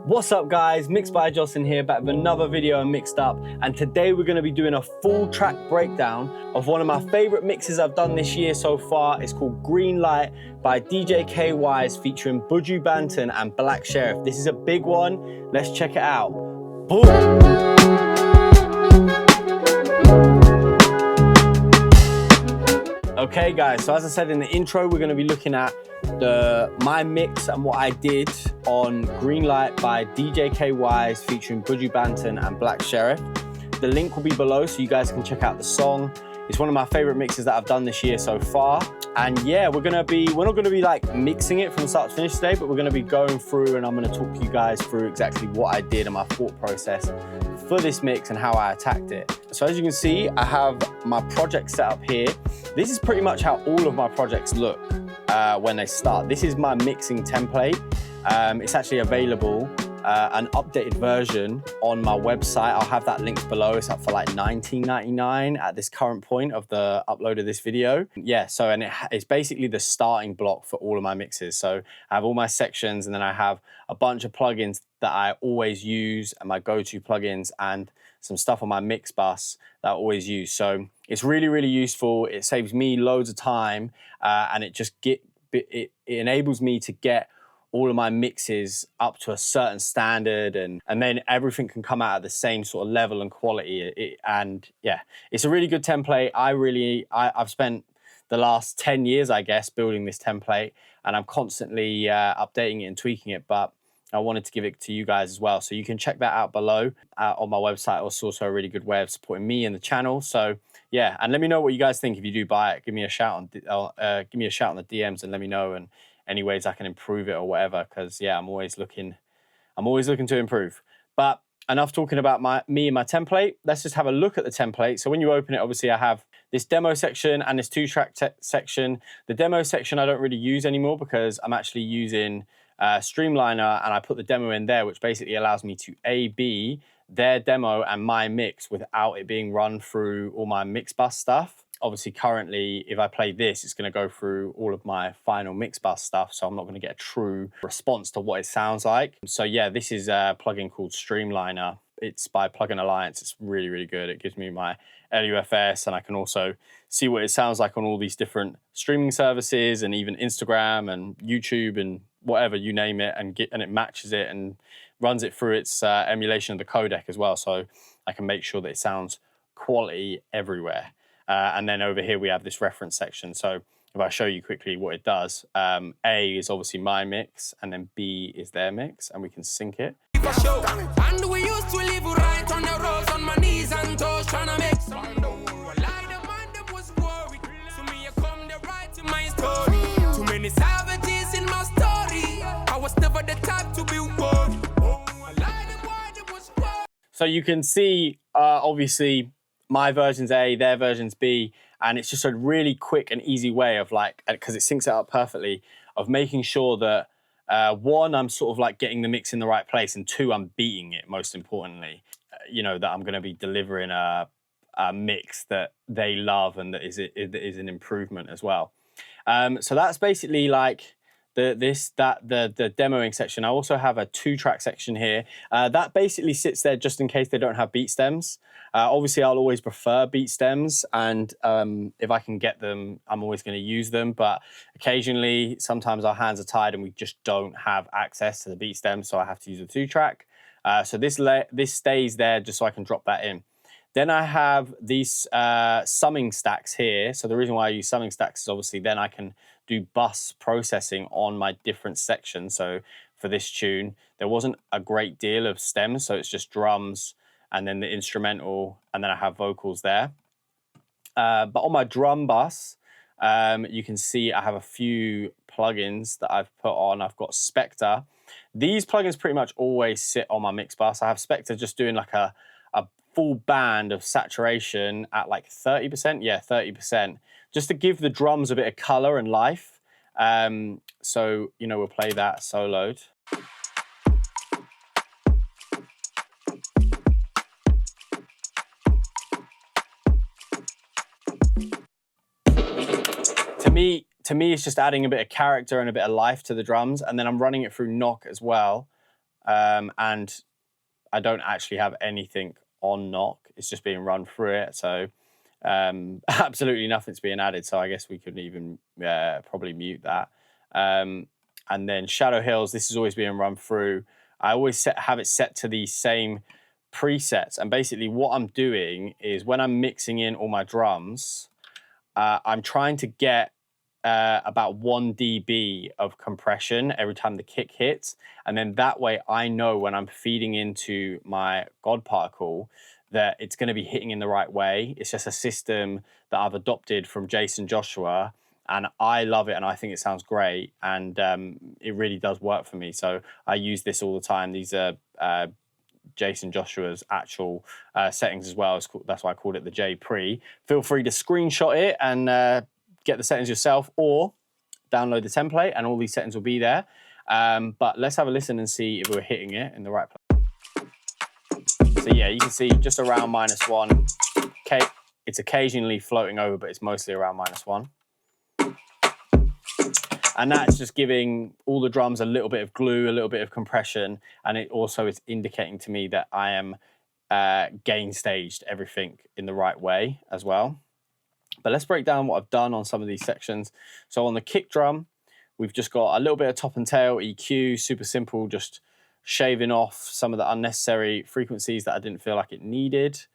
What's up guys, Mixed by Jocelyn here, back with another video on Mixed Up, and today we're going to be doing a full track breakdown of one of my favourite mixes I've done this year so far. It's called Green Light by DJ Kaywise featuring Buju Banton and Black Sherif. This is a big one, let's check it out. Boom! Okay guys, so as I said in the intro, we're going to be looking at my mix and what I did on Green Light by DJ Kaywise featuring Buju Banton and Black Sherif. The link will be below so you guys can check out the song. It's one of my favorite mixes that I've done this year so far. And yeah, we're not gonna be like mixing it from start to finish today, but we're gonna be going through and I'm gonna talk you guys through exactly what I did and my thought process for this mix and how I attacked it. So as you can see, I have my project set up here. This is pretty much how all of my projects look when they start. This is my mixing template. It's actually available, an updated version on my website. I'll have that linked below. It's up for like $19.99 at this current point of the upload of this video. Yeah, so and it's basically the starting block for all of my mixes. So I have all my sections and then I have a bunch of plugins that I always use and my go-to plugins and some stuff on my mix bus that I always use. So it's really, really useful. It saves me loads of time and it just it enables me to get all of my mixes up to a certain standard and then everything can come out at the same sort of level and quality. And yeah, it's a really good template. I've spent the last 10 years, I guess, building this template and I'm constantly updating it and tweaking it, but I wanted to give it to you guys as well. So you can check that out below on my website. It's also a really good way of supporting me and the channel. So yeah, and let me know what you guys think if you do buy it. Give me a shout on the DMs and let me know and any ways I can improve it or whatever. Because yeah, I'm always looking to improve. But enough talking about me and my template. Let's just have a look at the template. So when you open it, obviously I have this demo section and this two-track section. The demo section I don't really use anymore because I'm actually using Streamliner and I put the demo in there, which basically allows me to A/B their demo and my mix without it being run through all my mix bus stuff. Obviously currently if I play this, it's going to go through all of my final mix bus stuff, so I'm not going to get a true response to what it sounds like. So yeah, this is a plugin called Streamliner. It's by Plugin Alliance. It's really, really good. It gives me my LUFS and I can also see what it sounds like on all these different streaming services and even Instagram and YouTube and whatever, you name it, and it matches it and runs it through its emulation of the codec as well. So I can make sure that it sounds quality everywhere. And then over here we have this reference section. So if I show you quickly what it does, A is obviously my mix and then B is their mix and we can sync it. And we used to live right on the roads on my knees and toes trying to make some was worried. To me, I come the right in my story. Too many savages in my story. I was never the type to be worried. So you can see, obviously, my version's A, their version's B, and it's just a really quick and easy way of like, because it syncs it up perfectly, of making sure that one, I'm sort of like getting the mix in the right place, and two, I'm beating it, most importantly. You know, that I'm going to be delivering a mix that they love and that is an improvement as well. So that's basically like the demoing section. I also have a two-track section here. That basically sits there just in case they don't have beat stems. Obviously, I'll always prefer beat stems, and if I can get them, I'm always going to use them. But occasionally, sometimes our hands are tied and we just don't have access to the beat stems, so I have to use a two-track. So this stays there just so I can drop that in. Then I have these summing stacks here. So the reason why I use summing stacks is obviously then I can do bus processing on my different sections. So for this tune, there wasn't a great deal of stems, so it's just drums and then the instrumental, and then I have vocals there. But on my drum bus, you can see I have a few plugins that I've put on. I've got Spectre. These plugins pretty much always sit on my mix bus. I have Spectre just doing like a full band of saturation at like 30%. Yeah, 30%. Just to give the drums a bit of color and life. So, you know, we'll play that soloed. To me, it's just adding a bit of character and a bit of life to the drums, and then I'm running it through knock as well. and I don't actually have anything on knock. It's just being run through it. So absolutely nothing's being added. So I guess we could even probably mute that. And then Shadow Hills, this is always being run through. I always have it set to the same presets. And basically what I'm doing is when I'm mixing in all my drums, I'm trying to get about 1 dB of compression every time the kick hits. And then that way I know when I'm feeding into my God particle that it's going to be hitting in the right way. It's just a system that I've adopted from Jason Joshua, and I love it and I think it sounds great, and it really does work for me. So I use this all the time. These are Jason Joshua's actual settings as well. That's why I called it the J Pre. Feel free to screenshot it and get the settings yourself, or download the template and all these settings will be there. But let's have a listen and see if we're hitting it in the right place. So yeah, you can see just around -1. Okay, it's occasionally floating over, but it's mostly around -1. And that's just giving all the drums a little bit of glue, a little bit of compression, and it also is indicating to me that I am gain staged everything in the right way as well. But let's break down what I've done on some of these sections. So on the kick drum, we've just got a little bit of top and tail EQ, super simple, just shaving off some of the unnecessary frequencies that I didn't feel like it needed.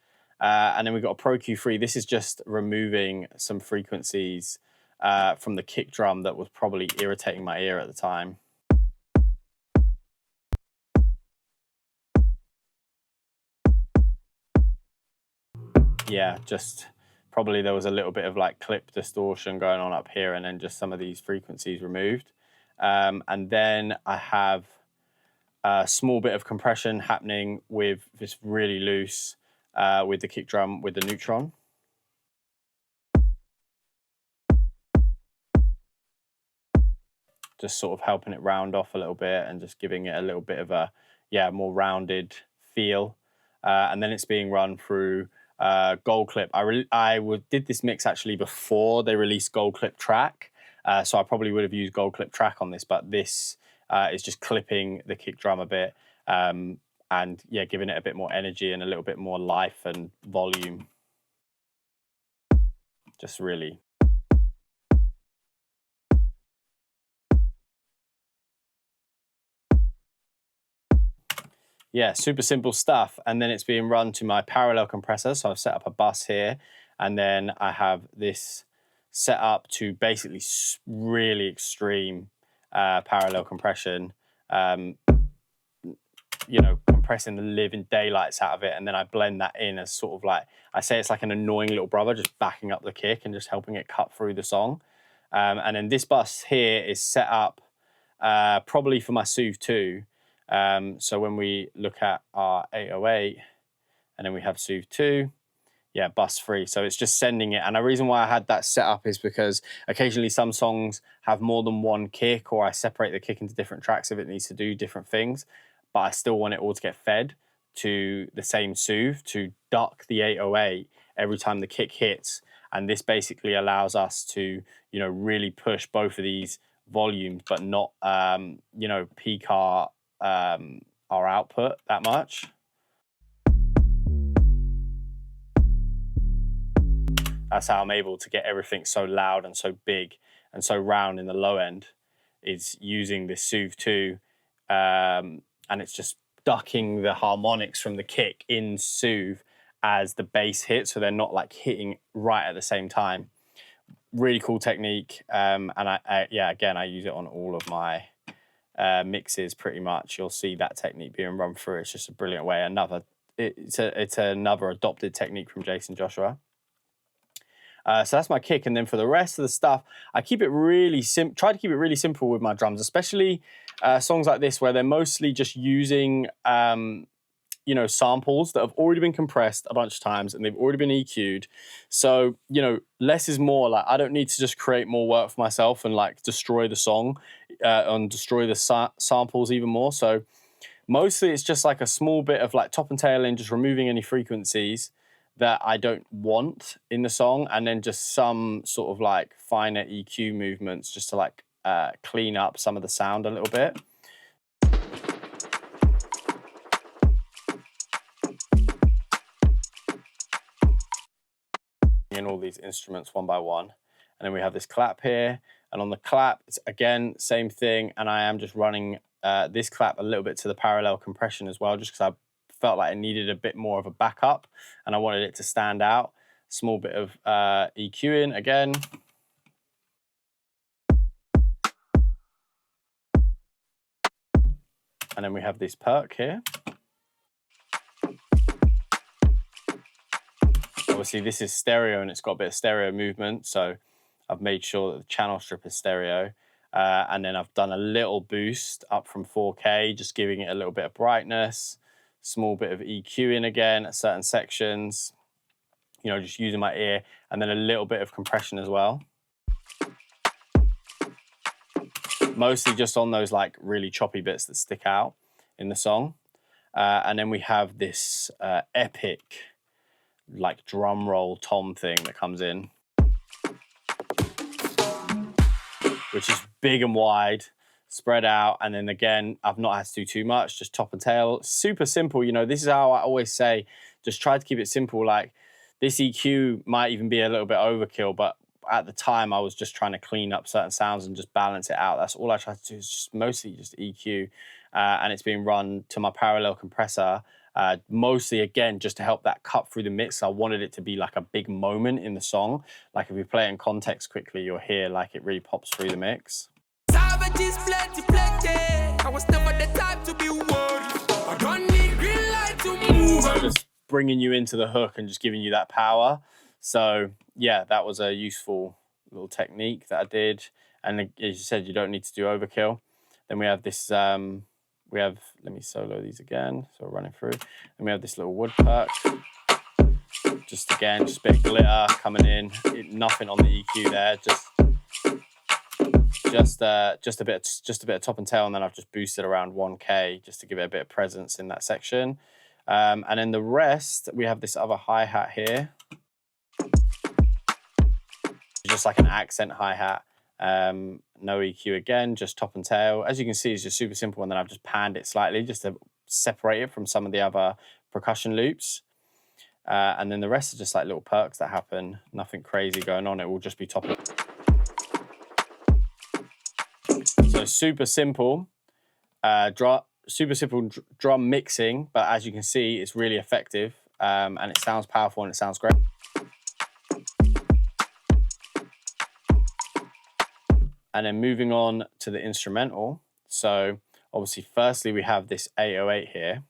And then we've got a Pro Q3. This is just removing some frequencies from the kick drum that was probably irritating my ear at the time. Yeah, just probably there was a little bit of like clip distortion going on up here, and then just some of these frequencies removed. And then I have a small bit of compression happening with this really loose with the kick drum with the neutron. Just sort of helping it round off a little bit and just giving it a little bit of a, more rounded feel. And then it's being run through Gold Clip. I did this mix actually before they released Gold Clip Track. So I probably would have used Gold Clip Track on this, but this is just clipping the kick drum a bit and yeah, giving it a bit more energy and a little bit more life and volume. Just really. Yeah, super simple stuff. And then it's being run to my parallel compressor. So I've set up a bus here, and then I have this set up to basically really extreme parallel compression, you know, compressing the living daylights out of it. And then I blend that in as sort of like, I say it's like an annoying little brother, just backing up the kick and just helping it cut through the song. And then this bus here is set up probably for my Soothe 2. So when we look at our 808 and then we have Soothe 2, yeah, bus 3. So it's just sending it. And the reason why I had that set up is because occasionally some songs have more than one kick, or I separate the kick into different tracks if it needs to do different things, but I still want it all to get fed to the same Soothe to duck the 808 every time the kick hits. And this basically allows us to, you know, really push both of these volumes, but not, you know, peak our output that much. That's how I'm able to get everything so loud and so big and so round in the low end, is using this Soothe 2, and it's just ducking the harmonics from the kick in Soothe as the bass hits, so they're not like hitting right at the same time. Really cool technique, and yeah, again, I use it on all of my mixes pretty much. You'll see that technique being run through. It's just a brilliant way. It's another adopted technique from Jason Joshua. So that's my kick, and then for the rest of the stuff, I keep it really try to keep it really simple with my drums, especially songs like this where they're mostly just using you know, samples that have already been compressed a bunch of times and they've already been EQ'd. So, you know, less is more. Like, I don't need to just create more work for myself and like destroy the song and destroy the samples even more. So mostly it's just like a small bit of like top and tail in, just removing any frequencies that I don't want in the song, and then just some sort of like finer EQ movements just to like clean up some of the sound a little bit. all these instruments one by one. And then we have this clap here. And on the clap, it's again, same thing. And I am just running this clap a little bit to the parallel compression as well, just because I felt like it needed a bit more of a backup and I wanted it to stand out. Small bit of EQing again. And then we have this perk here. Obviously this is stereo and it's got a bit of stereo movement, so I've made sure that the channel strip is stereo. And then I've done a little boost up from 4K, just giving it a little bit of brightness, small bit of EQing again at certain sections, you know, just using my ear, and then a little bit of compression as well. Mostly just on those like really choppy bits that stick out in the song. And then we have this epic like drum roll tom thing that comes in, which is big and wide, spread out. And then again, I've not had to do too much, just top and tail. Super simple, you know, this is how I always say, just try to keep it simple. Like this EQ might even be a little bit overkill, but at the time I was just trying to clean up certain sounds and just balance it out. That's all I try to do, is just mostly just EQ. And it's being run to my parallel compressor, mostly again just to help that cut through the mix. I wanted it to be like a big moment in the song. Like if we play it in context quickly, you'll hear like it really pops through the mix. Savages plenty, plenty. I was never the type to be worried. I don't need green light to move. So just bringing you into the hook and just giving you that power. So yeah, that was a useful little technique that I did. And as you said, you don't need to do overkill. Then we have this, let me solo these again. So we're running through. And we have this little wood perk. Just again, just a bit of glitter coming in. Nothing on the EQ there. Just a bit of top and tail, and then I've just boosted around 1K just to give it a bit of presence in that section. And then the rest, we have this other hi-hat here. Just like an accent hi-hat. No EQ again, just top and tail. As you can see, it's just super simple, and then I've just panned it slightly just to separate it from some of the other percussion loops. And then the rest are just like little perks that happen. Nothing crazy going on. It will just be top. So super simple, drum mixing, but as you can see, it's really effective, and it sounds powerful and it sounds great. And then moving on to the instrumental. So obviously, firstly, we have this 808 here.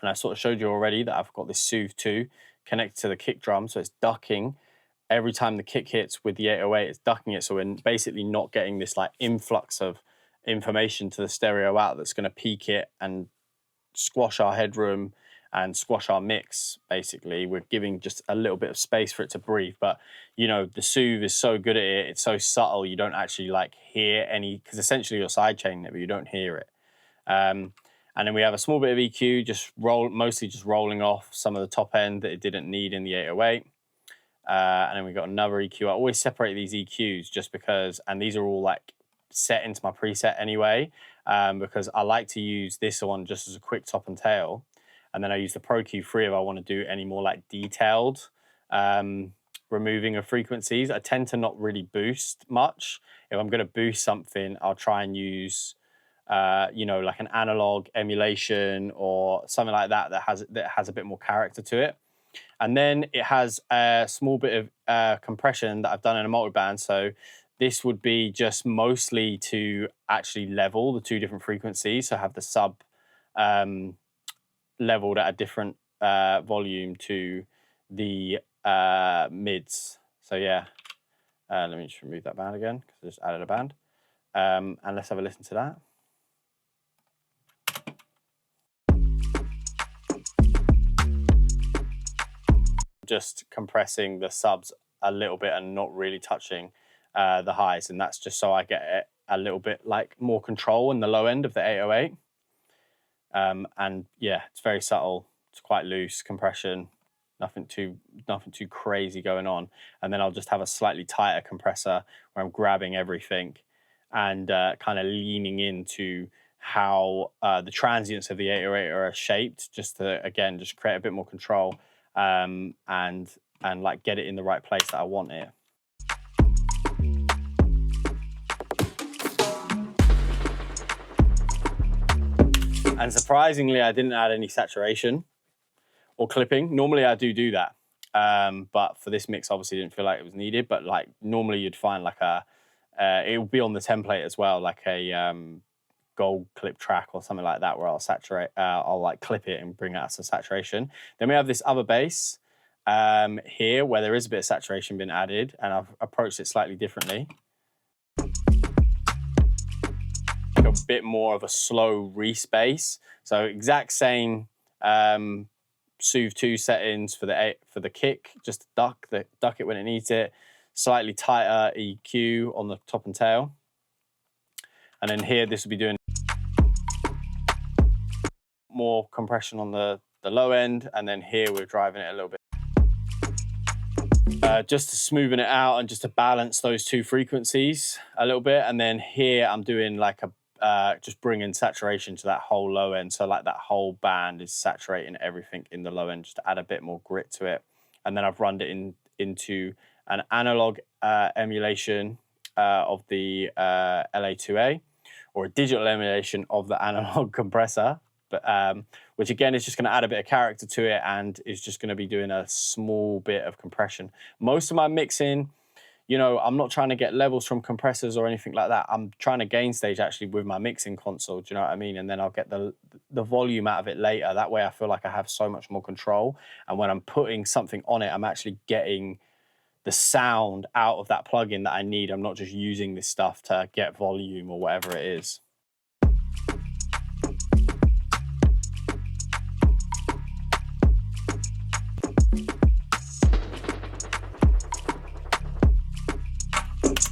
And I sort of showed you already that I've got this Soothe 2 connected to the kick drum. So it's ducking. Every time the kick hits with the 808, it's ducking it. So we're basically not getting this like influx of information to the stereo out that's going to peak it and squash our headroom and squash our mix. Basically, we're giving just a little bit of space for it to breathe. But you know, the Soothe is so good at it. It's so subtle. You don't actually like hear any, because essentially you're sidechaining it, but you don't hear it. And then we have a small bit of EQ, mostly just rolling off some of the top end that it didn't need in the 808. And then we got another EQ. I always separate these EQs just because, and these are all like set into my preset anyway, because I like to use this one just as a quick top and tail. And then I use the Pro Q3 if I want to do any more like detailed removing of frequencies. I tend to not really boost much. If I'm going to boost something, I'll try and use you know, like an analog emulation or something like that that has a bit more character to it. And then it has a small bit of compression that I've done in a multiband. So this would be just mostly to actually level the two different frequencies. So have the sub leveled at a different volume to the mids. So yeah, let me just remove that band again because I just added a band. And let's have a listen to that. Just compressing the subs a little bit and not really touching the highs, and that's just so I get a little bit like more control in the low end of the 808. And yeah, it's very subtle. It's quite loose compression, nothing too crazy going on. And then I'll just have a slightly tighter compressor where I'm grabbing everything and kind of leaning into how the transients of the 808 are shaped, just to again just create a bit more control. And and like get it in the right place that I want it. And surprisingly, I didn't add any saturation or clipping. Normally I do that. But for this mix, obviously didn't feel like it was needed, but like normally you'd find like it will be on the template as well, like a gold clip track or something like that, where I'll saturate, I'll like clip it and bring out some saturation. Then we have this other bass here where there is a bit of saturation been added, and I've approached it slightly differently. A bit more of a slow Reese bass. So exact same Soothe 2 settings for the kick, just duck it when it needs it. Slightly tighter EQ on the top and tail. And then here, this will be doing more compression on the low end. And then here, we're driving it a little bit. Just to smoothen it out and just to balance those two frequencies a little bit. And then here, I'm doing like a just bringing saturation to that whole low end. So like that whole band is saturating everything in the low end, just to add a bit more grit to it. And then I've run it into an analog emulation of the LA2A, or a digital emulation of the analog compressor, but which again is just going to add a bit of character to it and is just going to be doing a small bit of compression. Most of my mixing, you know, I'm not trying to get levels from compressors or anything like that. I'm trying to gain stage actually with my mixing console, do you know what I mean? And then I'll get the volume out of it later. That way I feel like I have so much more control. And when I'm putting something on it, I'm actually getting the sound out of that plugin that I need. I'm not just using this stuff to get volume or whatever it is.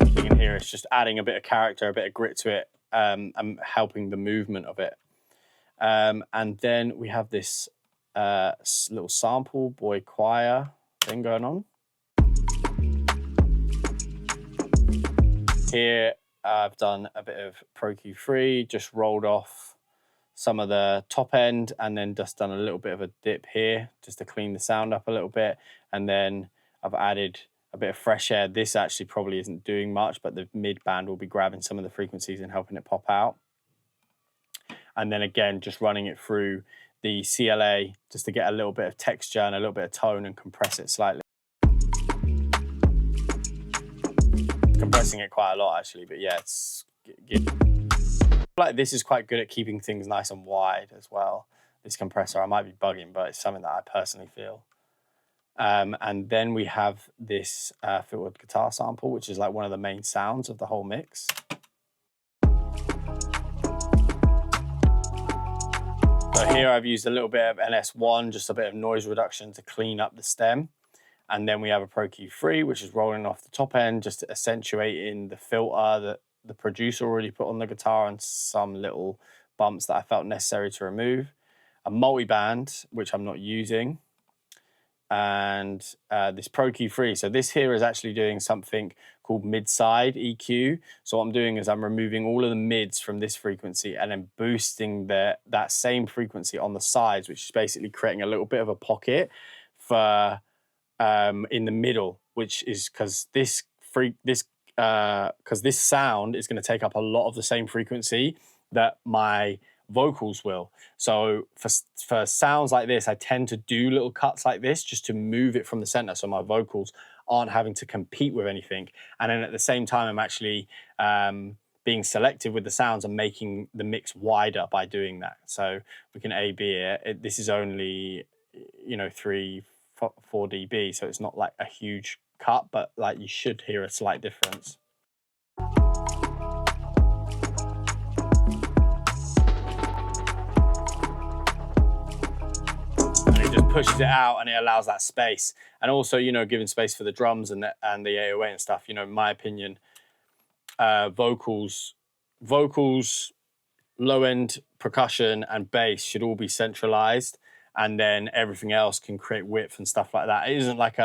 You can hear it's just adding a bit of character, a bit of grit to it, and helping the movement of it. And then we have this little sample boy choir thing going on. Here I've done a bit of Pro Q3, just rolled off some of the top end and then just done a little bit of a dip here just to clean the sound up a little bit. And then I've added a bit of fresh air. This actually probably isn't doing much, but the mid band will be grabbing some of the frequencies and helping it pop out. And then again, just running it through the CLA just to get a little bit of texture and a little bit of tone and compress it slightly. Compressing it quite a lot actually, but yeah, it's like this is quite good at keeping things nice and wide as well. This compressor, I might be bugging, but it's something that I personally feel. And then we have this filtered guitar sample, which is like one of the main sounds of the whole mix. So here I've used a little bit of NS1, just a bit of noise reduction to clean up the stem. And then we have a Pro Q3, which is rolling off the top end, just accentuating the filter that the producer already put on the guitar and some little bumps that I felt necessary to remove. A multi-band, which I'm not using. And this Pro Q3. So this here is actually doing something called mid-side EQ. So what I'm doing is I'm removing all of the mids from this frequency and then boosting that same frequency on the sides, which is basically creating a little bit of a pocket for in the middle, which is because this sound is going to take up a lot of the same frequency that my vocals will. So for sounds like this, I tend to do little cuts like this just to move it from the center so my vocals aren't having to compete with anything. And then at the same time, I'm actually being selective with the sounds and making the mix wider by doing that. So we can A/B it. This is only, you know, 3-4 dB, so it's not like a huge cut, but like you should hear a slight difference. Just pushes it out and it allows that space, and also, you know, giving space for the drums and the AOA and stuff. You know, in my opinion, vocals, low end percussion and bass should all be centralized, and then everything else can create width and stuff like that. It isn't like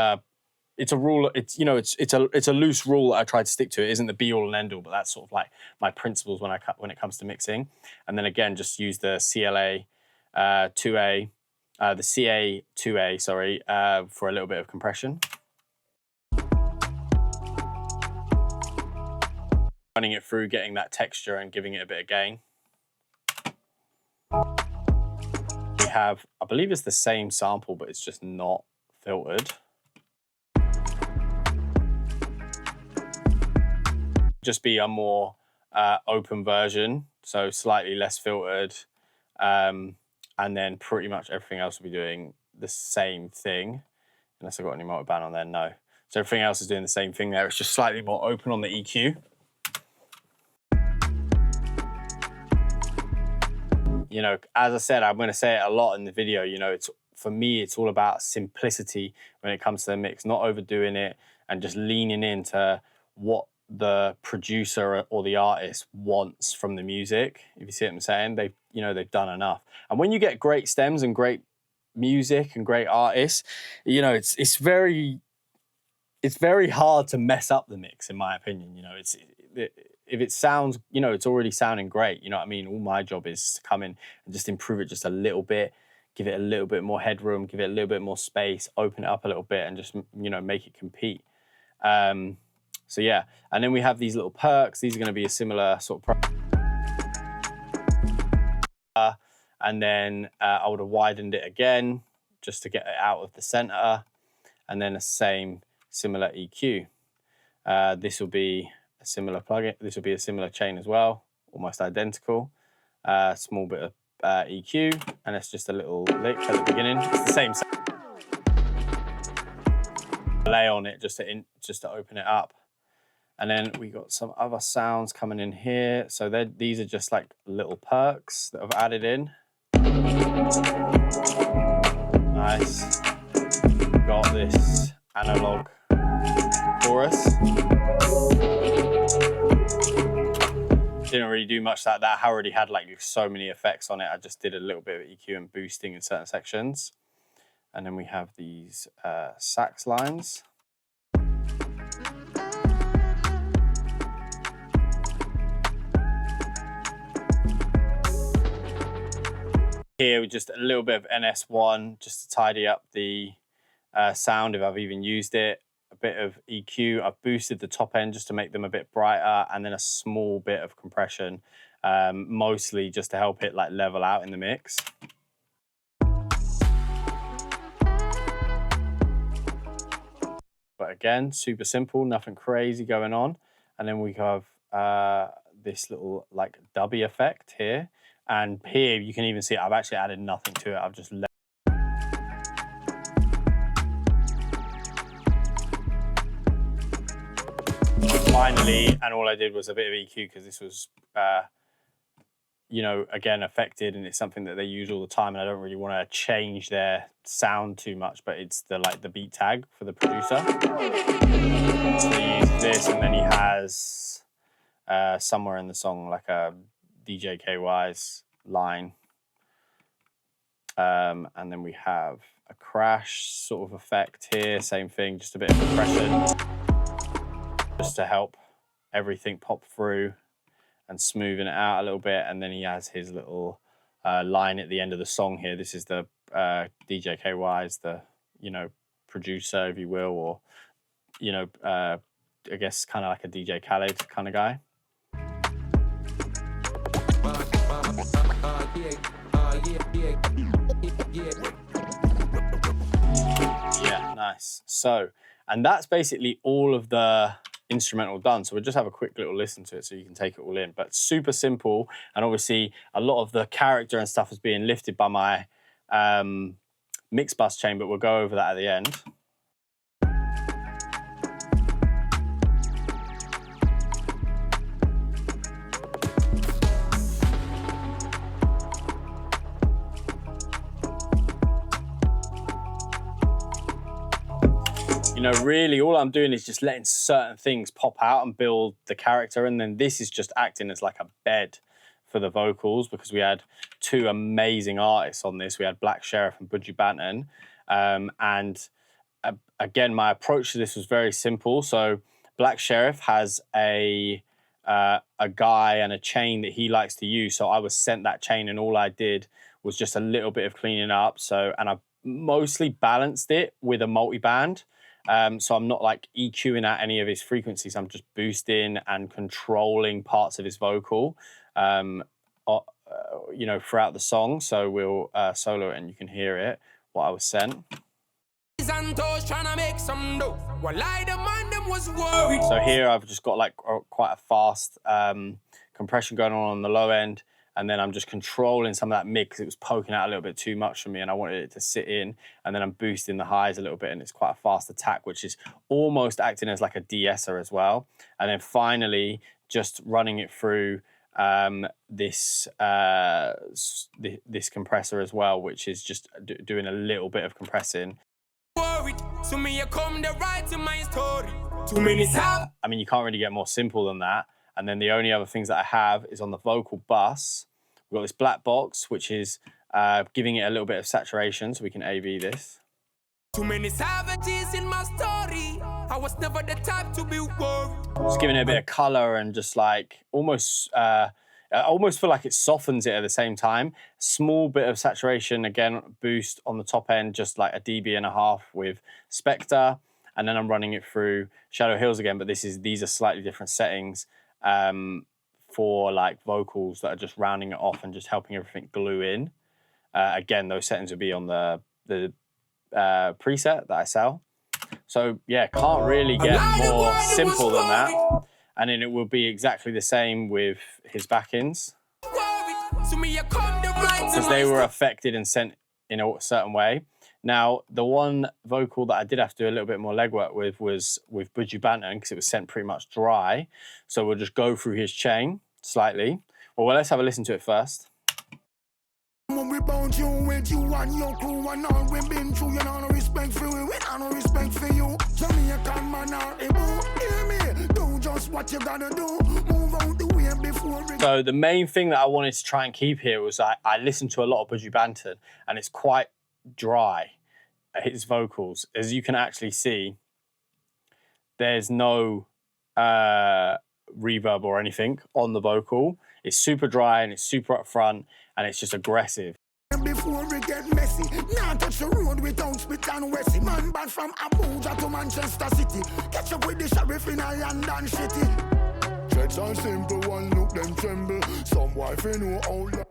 it's a rule. It's, you know, it's a loose rule that I try to stick to. It isn't the be all and end all, but that's sort of like my principles when it comes to mixing. And then again, just use the CLA 2A. The CA2A, sorry, for a little bit of compression. running it through, getting that texture and giving it a bit of gain. We have, I believe it's the same sample, but it's just not filtered. Just be a more open version, so slightly less filtered. And then pretty much everything else will be doing the same thing. Unless I've got any multi-band on there, no. So everything else is doing the same thing there. It's just slightly more open on the EQ. You know, as I said, I'm going to say it a lot in the video, you know, for me, it's all about simplicity when it comes to the mix, not overdoing it and just leaning into what the producer or the artist wants from the music. If you see what I'm saying, they've done enough. And when you get great stems and great music and great artists, you know, it's very hard to mess up the mix, in my opinion. You know, if it sounds, you know, it's already sounding great. You know what I mean? All my job is to come in and just improve it just a little bit, give it a little bit more headroom, give it a little bit more space, open it up a little bit, and just, you know, make it compete. So yeah, and then we have these little perks. These are going to be a similar sort of and then I would have widened it again just to get it out of the center, and then the similar EQ. This will be a similar plugin. This will be a similar chain as well, almost identical. Small bit of EQ, and it's just a little lick at the beginning. It's the same delay on it just to open it up. And then we got some other sounds coming in here. So these are just like little perks that I've added in. Nice. Got this analog chorus. Didn't really do much like that. I already had like so many effects on it. I just did a little bit of EQ and boosting in certain sections. And then we have these sax lines. Here with just a little bit of NS1 just to tidy up the sound if I've even used it. A bit of EQ. I've boosted the top end just to make them a bit brighter, and then a small bit of compression, mostly just to help it like level out in the mix. But again, super simple, nothing crazy going on. And then we have this little like dubby effect here. And here you can even see I've actually added nothing to it. I've just left. Finally, and all I did was a bit of EQ because this was, you know, again, affected, and it's something that they use all the time, and I don't really want to change their sound too much, but it's the beat tag for the producer. So he uses this, and then he has somewhere in the song like a DJ Kaywise line, and then we have a crash sort of effect here, same thing, just a bit of compression just to help everything pop through and smoothing it out a little bit. And then he has his little line at the end of the song here. This is the DJ Kaywise, the, you know, producer, if you will, or, you know, I guess kind of like a DJ Khaled kind of guy. Yeah, nice. So, and that's basically all of the instrumental done. So we'll just have a quick little listen to it so you can take it all in. But super simple, and obviously a lot of the character and stuff is being lifted by my mix bus chain, but we'll go over that at the end. You know, really all I'm doing is just letting certain things pop out and build the character, and then this is just acting as like a bed for the vocals, because we had two amazing artists on this. We had Black Sherif and Buju Banton, and again, my approach to this was very simple. So Black Sherif has a guy and a chain that he likes to use, so I was sent that chain, and all I did was just a little bit of cleaning up. So, and I mostly balanced it with a multi-band. So I'm not like EQing at any of his frequencies. I'm just boosting and controlling parts of his vocal, you know, throughout the song. So we'll solo it and you can hear it, what I was sent. So here I've just got like quite a fast compression going on the low end, and then I'm just controlling some of that mid because it was poking out a little bit too much for me and I wanted it to sit in, and then I'm boosting the highs a little bit, and it's quite a fast attack, which is almost acting as like a de-esser as well. And then finally just running it through this compressor as well, which is just doing a little bit of compressing. To me, you come the right in my story. I mean, you can't really get more simple than that. And then the only other things that I have is on the vocal bus. We've got this black box, which is giving it a little bit of saturation, so we can AV this. Too many savages in my story. I was never the type to be worried. Just giving it a bit of color and just like almost, I almost feel like it softens it at the same time. Small bit of saturation, again, boost on the top end, just like a dB.5 with Spectre. And then I'm running it through Shadow Hills again, but these are slightly different settings for like vocals that are just rounding it off and just helping everything glue in. Again, those settings would be on the preset that I sell. So yeah, can't really get more simple than that. And then it will be exactly the same with his back-ends, because they were affected and sent in a certain way. Now, the one vocal that I did have to do a little bit more legwork with was with Buju Banton, because it was sent pretty much dry. So we'll just go through his chain slightly. Well, let's have a listen to it first. When we bound you with you and your crew and all we've been through, you know, no respect for you, we no respect for you. Jamaican man are able, hear me, do just what you gotta do, move out the way before it. So the main thing that I wanted to try and keep here was I listened to a lot of Buju Banton, and it's quite dry, his vocals. As you can actually see, there's no reverb or anything on the vocal. It's super dry and it's super upfront and it's just aggressive. Before we get messy, now touch the road without spit and Wessie. Man bad from Abuja to Manchester City. Catch up with the sheriff in a London city. Threats are simple, one look them tremble. Some wife you know all that.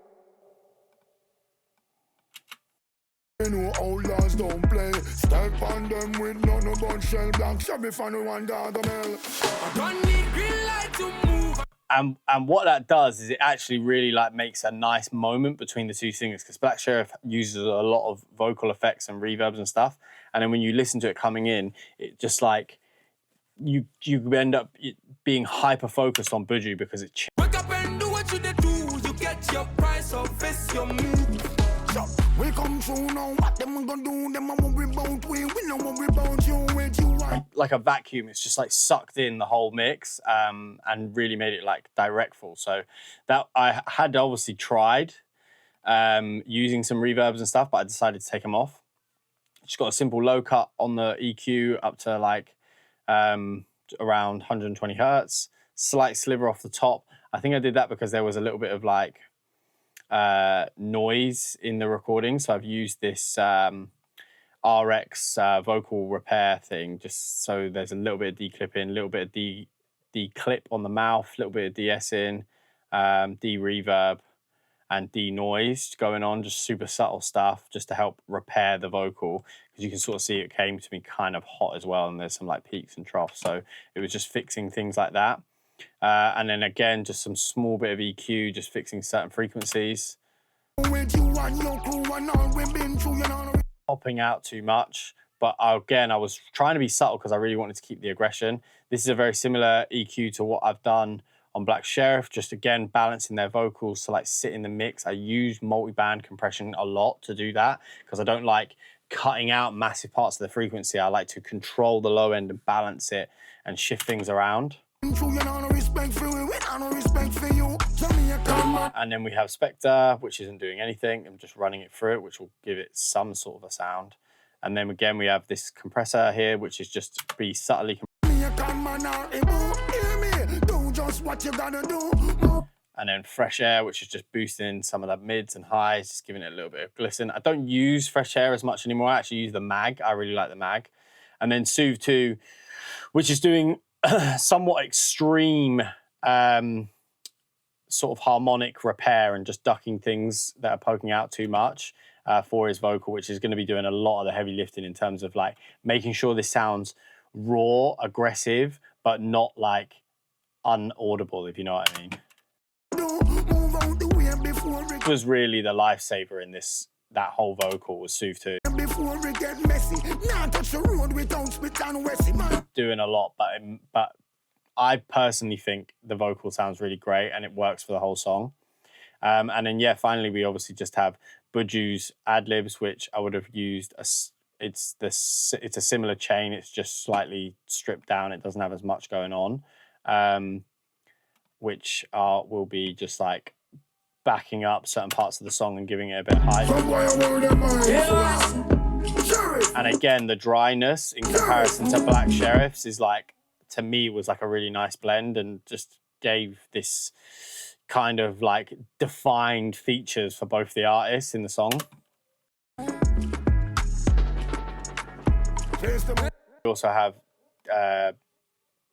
You know outlaws don't play. Step on them with none about shell blank. Shabby fan with one gargamel. I don't need green light to move. And what that does is it actually really like makes a nice moment between the two singers, because Black Sherif uses a lot of vocal effects and reverbs and stuff. And then when you listen to it coming in, it just like you end up being hyper focused on Buju because it. Wake up and do what you do. You get your price of face your move. We come through now, what them gonna do? Them a worry about we know what we about you with you. Like a vacuum, it's just like sucked in the whole mix and really made it like directful. So that I had obviously tried using some reverbs and stuff, but I decided to take them off. Just got a simple low cut on the EQ up to like around 120 hertz, slight sliver off the top. I think I did that because there was a little bit of like noise in the recording, so I've used this RX vocal repair thing, just so there's a little bit of declipping, a little bit of declip on the mouth, a little bit of de-essing, de-reverb and de-noise going on, just super subtle stuff just to help repair the vocal, because you can sort of see it came to me kind of hot as well, and there's some like peaks and troughs, so it was just fixing things like that. And then again, just some small bit of EQ, just fixing certain frequencies. Popping out too much, but again, I was trying to be subtle because I really wanted to keep the aggression. This is a very similar EQ to what I've done on Black Sherif, just again, balancing their vocals to like sit in the mix. I use multi-band compression a lot to do that because I don't like cutting out massive parts of the frequency. I like to control the low end and balance it and shift things around. And then we have Spectre, which isn't doing anything. I'm just running it through it, which will give it some sort of a sound. And then again, we have this compressor here, which is just be subtly. And then Fresh Air, which is just boosting some of the mids and highs, just giving it a little bit of glisten. I don't use Fresh Air as much anymore. I actually use the mag. I really like the mag. And then Soothe 2, which is doing somewhat extreme sort of harmonic repair and just ducking things that are poking out too much for his vocal, which is going to be doing a lot of the heavy lifting in terms of like making sure this sounds raw, aggressive, but not like unaudible, if you know what I mean. It was really the lifesaver in that whole vocal was Soothe 2. Before we get messy, now touch the road without spit and wessy, man. Doing a lot, but I personally think the vocal sounds really great and it works for the whole song. And then, yeah, finally, we obviously just have Buju's ad-libs, which I would have used. It's a similar chain. It's just slightly stripped down. It doesn't have as much going on, which will be just like backing up certain parts of the song and giving it a bit of height. And again, the dryness in comparison to Black Sherif's is like, to me, was like a really nice blend and just gave this kind of like defined features for both the artists in the song. We also have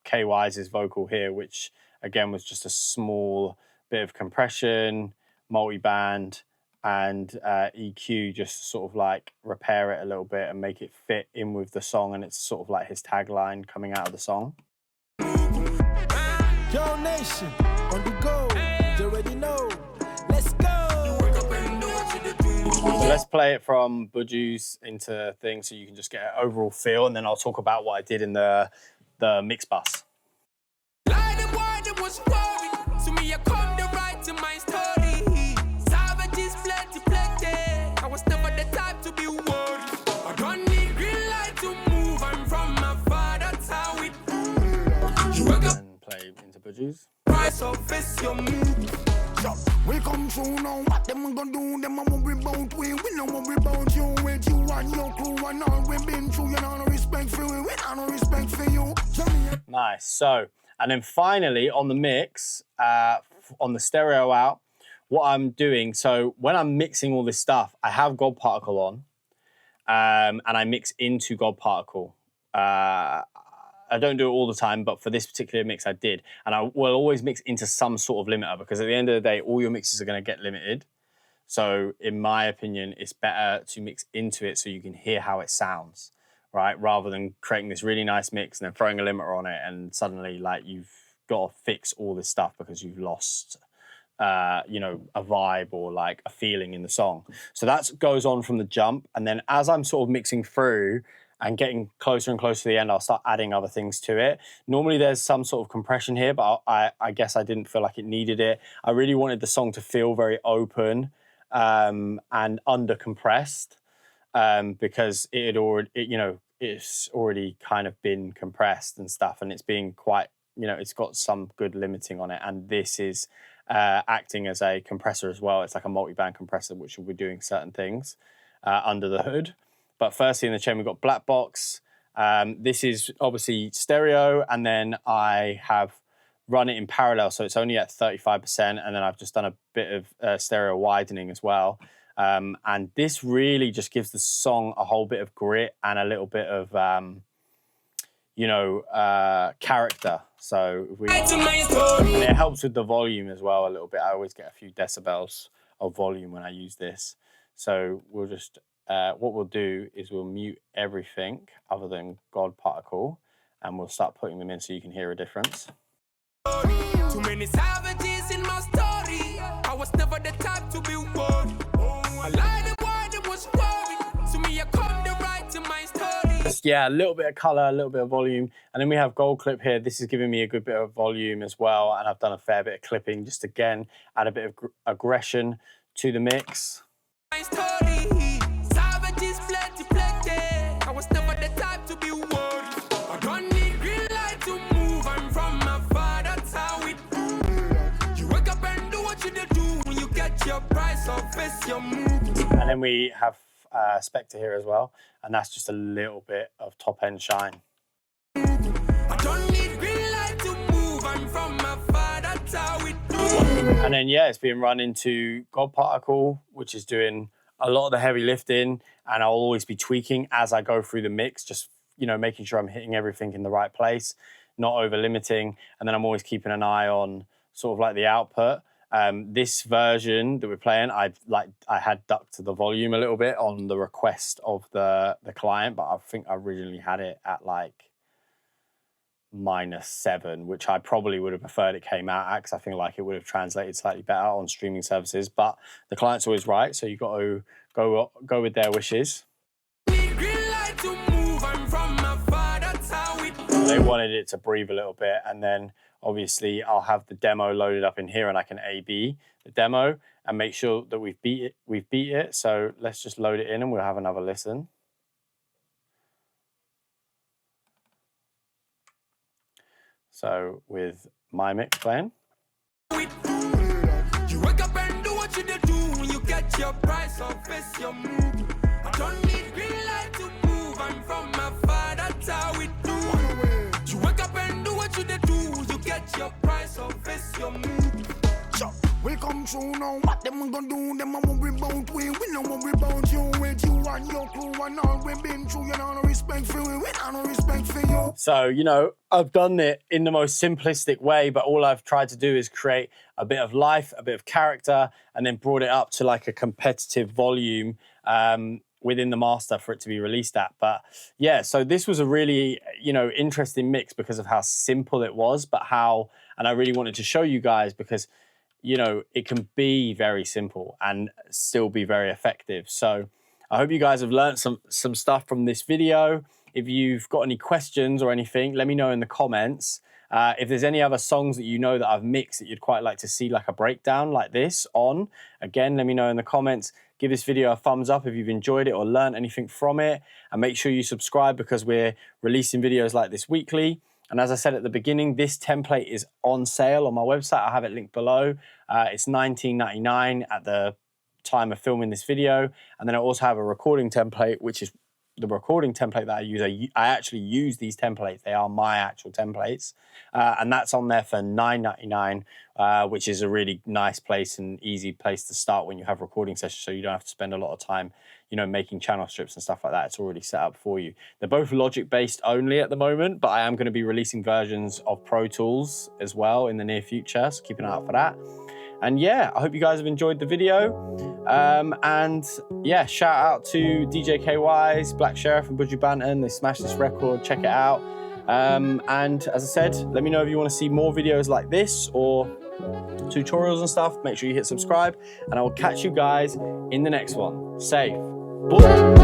Kaywise's vocal here, which again was just a small bit of compression, multi-band, and EQ just to sort of like repair it a little bit and make it fit in with the song, and it's sort of like his tagline coming out of the song. Yo nation, on the go, you already know, let's go. So let's play it from Buju's into things so you can just get an overall feel, and then I'll talk about what I did in the mix bus. Buju's. We come through now, what them gonna do? Them a worry about we no worry about you. With you and your crew and all we been through. You know no respect for we no respect for you. Nice. So, and then finally on the mix, on the stereo out, what I'm doing, so when I'm mixing all this stuff, I have God Particle on, and I mix into God Particle. I don't do it all the time, but for this particular mix, I did. And I will always mix into some sort of limiter because at the end of the day, all your mixes are going to get limited. So in my opinion, it's better to mix into it so you can hear how it sounds, right? Rather than creating this really nice mix and then throwing a limiter on it and suddenly like you've got to fix all this stuff because you've lost, you know, a vibe or like a feeling in the song. So that goes on from the jump. And then as I'm sort of mixing through, and getting closer and closer to the end, I'll start adding other things to it. Normally there's some sort of compression here, but I guess I didn't feel like it needed it. I really wanted the song to feel very open and under-compressed because it had already, you know, it's already kind of been compressed and stuff, and it's being quite, you know, it's got some good limiting on it. And this is acting as a compressor as well. It's like a multi-band compressor, which will be doing certain things under the hood. But firstly in the chain, we've got Black Box. This is obviously stereo, and then I have run it in parallel, so it's only at 35%, and then I've just done a bit of stereo widening as well. And this really just gives the song a whole bit of grit and a little bit of, you know, character. So and it helps with the volume as well a little bit. I always get a few decibels of volume when I use this. So we'll just... what we'll do is we'll mute everything other than God Particle, and we'll start putting them in so you can hear a difference. Too many savages in my story. I was never the type to be worried. I lied the word that was worried. So me, I come to write to my story. Just, yeah, a little bit of color, a little bit of volume. And then we have Gold Clip here. This is giving me a good bit of volume as well. And I've done a fair bit of clipping, just again, add a bit of aggression to the mix. My story. Savages plenty, plenty. I was never the type to be worried. I don't need green light to move. I'm from my father, that's how it do. You wake up and do what you do. When you get your price or face your move. And then we have Spectre here as well. And that's just a little bit of top end shine. I don't need green light to move. I'm from my father, that's how it do. And then, yeah, it's being run into God Particle, which is doing a lot of the heavy lifting, and I'll always be tweaking as I go through the mix, just you know, making sure I'm hitting everything in the right place, not over limiting. And then I'm always keeping an eye on sort of like the output. This version that we're playing, I had ducked the volume a little bit on the request of the client, but I think I originally had it at like -7, which I probably would have preferred it came out at, because I think like it would have translated slightly better on streaming services. But the client's always right, so you got to go with their wishes. They wanted it to breathe a little bit, and then obviously I'll have the demo loaded up in here, and I can A/B the demo and make sure that we've beat it. So let's just load it in, and we'll have another listen. So with my mix playing. You wake up and do what you do when you get your price or face your move. I don't need green light to move. I'm from my father, that's how we do. You wake up and do what you do. You get your price or face your move. We come through now, what them gonna do? Them a worry about we no worry about you. With you and your crew and all we been through. You know no respect for we got no respect for you. So, you know, I've done it in the most simplistic way, but all I've tried to do is create a bit of life, a bit of character, and then brought it up to like a competitive volume within the master for it to be released at. But yeah, so this was a really, you know, interesting mix because of how simple it was, but and I really wanted to show you guys because, you know, it can be very simple and still be very effective. So I hope you guys have learned some stuff from this video. If you've got any questions or anything, let me know in the comments. If there's any other songs that you know that I've mixed that you'd quite like to see like a breakdown like this on, again, let me know in the comments. Give this video a thumbs up if you've enjoyed it or learned anything from it. And make sure you subscribe because we're releasing videos like this weekly. And as I said at the beginning, this template is on sale on my website. I have it linked below. It's $19.99 at the time of filming this video. And then I also have a recording template, which is the recording template that I use. I actually use these templates. They are my actual templates. And that's on there for $9.99, which is a really nice place and easy place to start when you have recording sessions. So you don't have to spend a lot of time, you know, making channel strips and stuff like that. It's already set up for you. They're both Logic based only at the moment, but I am going to be releasing versions of Pro Tools as well in the near future. So keep an eye out for that. And yeah, I hope you guys have enjoyed the video. And yeah, shout out to DJ Kaywise, Black Sherif and Buju Banton. They smashed this record, check it out. And as I said, let me know if you want to see more videos like this or tutorials and stuff. Make sure you hit subscribe, and I will catch you guys in the next one. Safe. Boo.